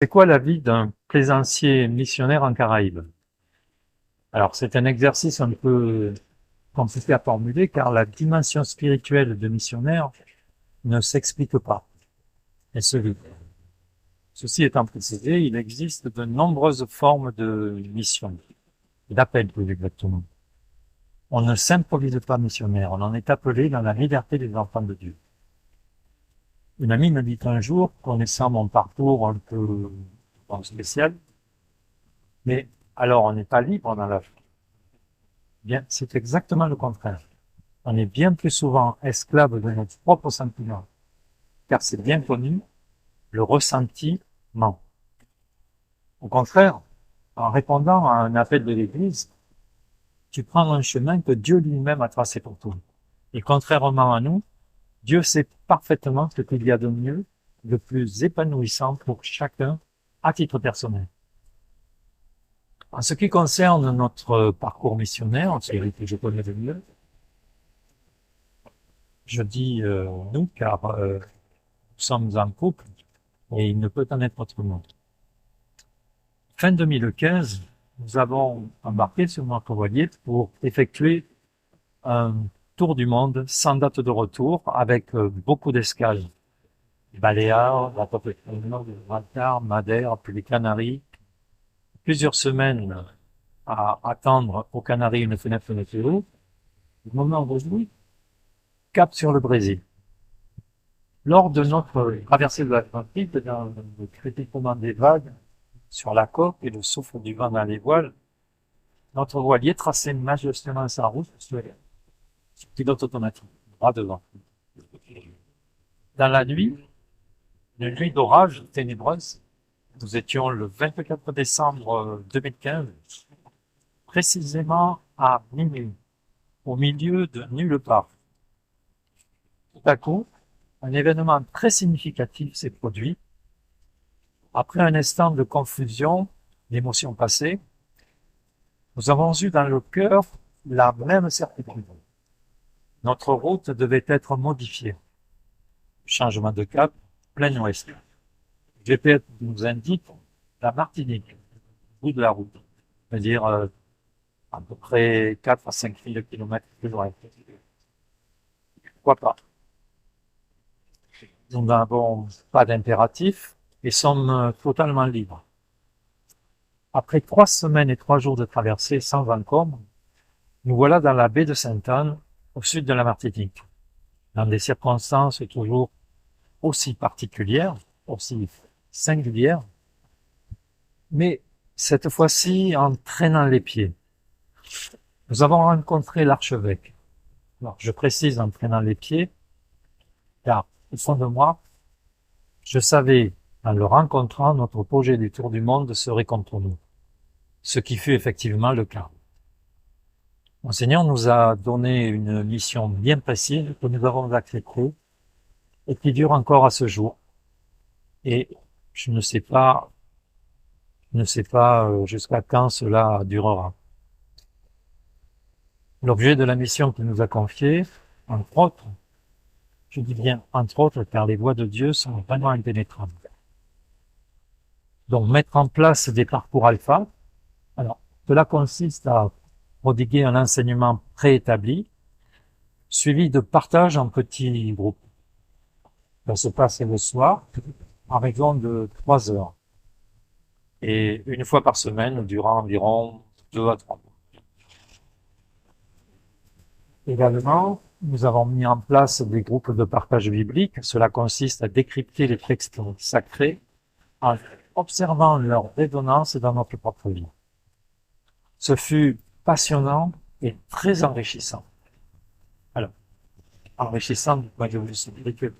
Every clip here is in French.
C'est quoi la vie d'un plaisancier missionnaire en Caraïbes? Alors, c'est un exercice un peu compliqué à formuler car la dimension spirituelle de missionnaire ne s'explique pas. Elle se vit. Ceci étant précisé, il existe de nombreuses formes de mission, d'appel plus exactement. On ne s'improvise pas missionnaire, on en est appelé dans la liberté des enfants de Dieu. Une amie me dit un jour, connaissant mon parcours un peu spécial, mais alors on n'est pas libre dans la vie. Bien, c'est exactement le contraire. On est bien plus souvent esclave de notre propre sentiment, car c'est bien connu, le ressenti ment. Au contraire, en répondant à un appel de l'Église, tu prends un chemin que Dieu lui-même a tracé pour toi. Et contrairement à nous, Dieu sait parfaitement ce qu'il y a de mieux, de plus épanouissant pour chacun à titre personnel. En ce qui concerne notre parcours missionnaire, celui que je connais le mieux, je dis nous car nous sommes en couple et il ne peut en être autrement. Fin 2015, nous avons embarqué sur notre voilier pour effectuer un tour du monde sans date de retour avec beaucoup d'escales. Baléares, la Nord, Gibraltar, Madère, puis les Canaries. Plusieurs semaines à attendre aux Canaries une fenêtre météo. Le moment d'aujourd'hui, cap sur le Brésil. Lors de notre traversée de l'Atlantique, dans le crépitement des vagues sur la coque et le souffle du vent dans les voiles, notre voilier traçait majestueusement sa route sur pilote automatique, droit devant. Dans la nuit, une nuit d'orage ténébreuse, nous étions le 24 décembre 2015, précisément à minuit, au milieu de nulle part. Tout à coup, un événement très significatif s'est produit. Après un instant de confusion, d'émotions passées, nous avons eu dans le cœur la même certitude. Notre route devait être modifiée. Changement de cap, plein ouest. GPS nous indique la Martinique, au bout de la route. C'est-à-dire à peu près 4 à 5 000 kilomètres plus loin. Pourquoi pas? Nous n'avons pas d'impératif et sommes totalement libres. Après 3 semaines et 3 jours de traversée sans encombre, nous voilà dans la baie de Sainte-Anne, au sud de la Martinique, dans des circonstances toujours aussi particulières, aussi singulières, mais cette fois-ci en traînant les pieds. Nous avons rencontré l'archevêque. Alors, je précise en traînant les pieds, car au fond de moi, je savais, en le rencontrant, notre projet du tour du monde serait contre nous. Ce qui fut effectivement le cas. Monseigneur nous a donné une mission bien précise que nous avons acceptée et qui dure encore à ce jour. Et je ne sais pas jusqu'à quand cela durera. L'objet de la mission qu'il nous a confiée, entre autres, je dis bien entre autres car les voies de Dieu sont vraiment impénétrables. Donc mettre en place des parcours alpha. Alors, cela consiste à prodiguer un enseignement préétabli, suivi de partage en petits groupes. Ça se passe le soir, en raison de 3 heures. Et une fois par semaine, durant environ 2 à 3 mois. Également, nous avons mis en place des groupes de partage biblique. Cela consiste à décrypter les textes sacrés en observant leur résonance dans notre propre vie. Ce fut passionnant et très enrichissant. Alors, enrichissant du point de vue spirituel.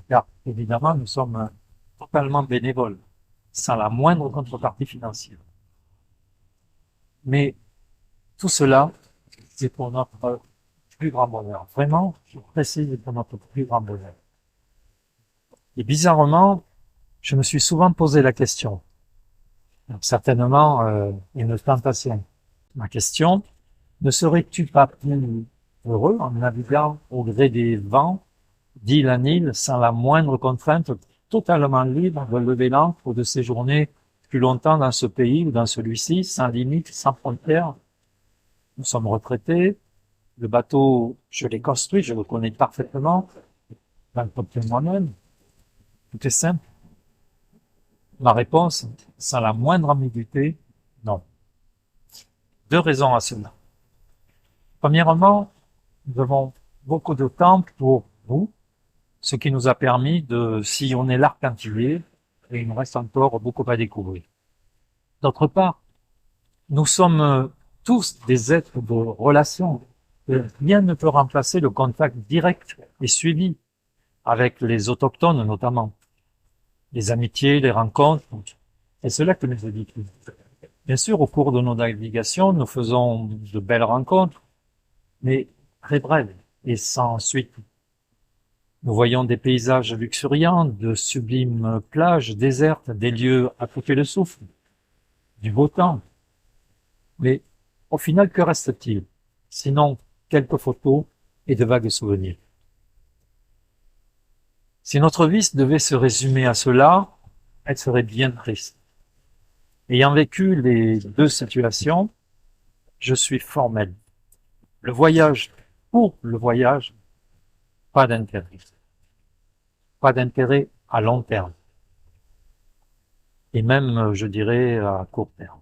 Car, évidemment, nous sommes totalement bénévoles, sans la moindre contrepartie financière. Mais tout cela, c'est pour notre plus grand bonheur. Vraiment, je précise, c'est pour notre plus grand bonheur. Et bizarrement, je me suis souvent posé la question, certainement une tentation. Ma question, ne serais-tu pas plus heureux en naviguant au gré des vents d'île en île sans la moindre contrainte totalement libre de lever l'ancre ou de séjourner plus longtemps dans ce pays ou dans celui-ci, sans limite, sans frontières. Nous sommes retraités. Le bateau, je l'ai construit, je le connais parfaitement. Je l'entretiens moi-même. Tout est simple. La réponse, sans la moindre ambiguïté, non. Deux raisons à cela. Premièrement, nous avons beaucoup de temps pour vous, ce qui nous a permis de sillonner l'arc entier, et il nous reste encore beaucoup à découvrir. D'autre part, nous sommes tous des êtres de relation. Rien ne peut remplacer le contact direct et suivi avec les autochtones notamment. Les amitiés, les rencontres, c'est cela que nous éditons. Bien sûr, au cours de nos navigations, nous faisons de belles rencontres, mais très brèves et sans suite. Nous voyons des paysages luxuriants, de sublimes plages désertes, des lieux à couper le souffle, du beau temps. Mais au final, que reste-t-il? Sinon, quelques photos et de vagues souvenirs. Si notre vie devait se résumer à cela, elle serait bien triste. Ayant vécu les deux situations, je suis formel. Le voyage pour le voyage, pas d'intérêt. Pas d'intérêt à long terme. Et même, je dirais, à court terme.